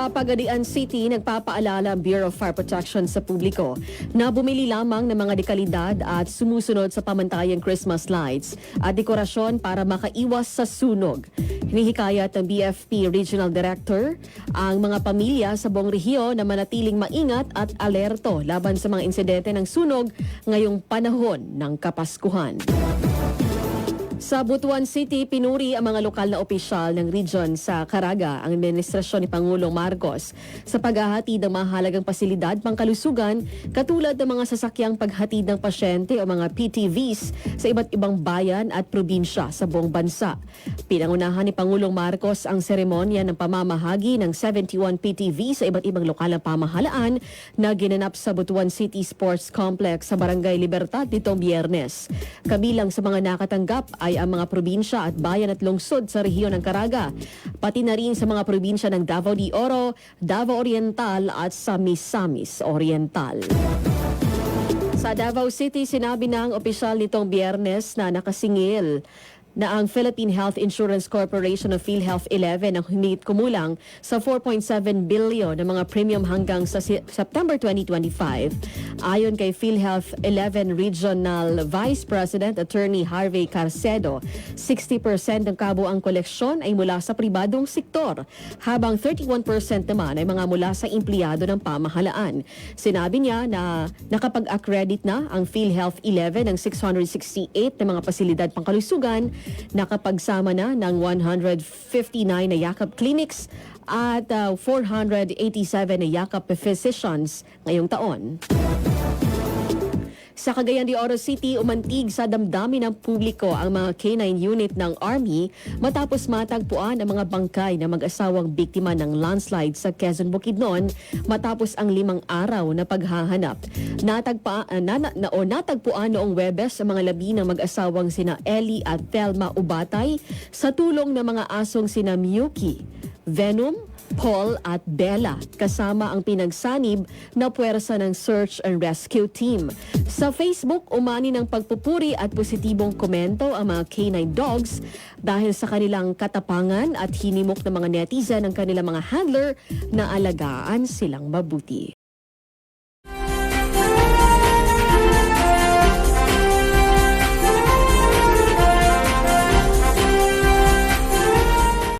Sa Pagadian City, nagpapaalala ang Bureau of Fire Protection sa publiko na bumili lamang ng mga dekalidad at sumusunod sa pamantayang Christmas lights at dekorasyon para makaiwas sa sunog. Hinihikayat ng BFP Regional Director ang mga pamilya sa buong rehiyon na manatiling maingat at alerto laban sa mga insidente ng sunog ngayong panahon ng Kapaskuhan. Sa Butuan City, pinuri ang mga lokal na opisyal ng region sa Caraga ang administrasyon ni Pangulong Marcos sa paghahatid ng mahalagang pasilidad pangkalusugan katulad ng mga sasakyang paghatid ng pasyente o mga PTVs sa iba't ibang bayan at probinsya sa buong bansa. Pinangunahan ni Pangulong Marcos ang seremonya ng pamamahagi ng 71 PTV sa iba't ibang lokal na pamahalaan na ginanap sa Butuan City Sports Complex sa Barangay Libertad nitong Biyernes. Kabilang sa mga nakatanggap ay ang mga probinsya at bayan at lungsod sa rehiyon ng Caraga, pati na rin sa mga probinsya ng Davao de Oro, Davao Oriental at sa Misamis Oriental. Sa Davao City, sinabi ng opisyal nitong Biyernes na nakasingil na ang Philippine Health Insurance Corporation of PhilHealth 11 ang humigit kumulang sa 4.7 billion ng mga premium hanggang sa September 2025. Ayon kay PhilHealth 11 Regional Vice President Attorney Harvey Carcedo, 60% ng kabuang koleksyon ay mula sa pribadong sektor, habang 31% naman ay mga mula sa empleyado ng pamahalaan. Sinabi niya na nakapag-accredit na ang PhilHealth 11 ng 668 na mga pasilidad pangkalusugan, nakapagsama na ng 159 na yakap clinics at 487 na yakap physicians ngayong taon. Sa Cagayan de Oro City, umantig sa damdamin ng publiko ang mga K9 unit ng Army matapos matagpuan ang mga bangkay na mag-asawang biktima ng landslide sa Quezon Bukidnon matapos ang 5 araw na paghahanap. Natagpuan noong Webes ang mga labi ng mag-asawang sina Ellie at Thelma Ubatay sa tulong ng mga asong sina Miyuki, Venom, Paul at Bella, kasama ang pinagsanib na puwersa ng Search and Rescue Team. Sa Facebook, umani ng pagpupuri at positibong komento ang mga K9 dogs dahil sa kanilang katapangan at hinimok ng mga netizen ng kanilang mga handler na alagaan silang mabuti.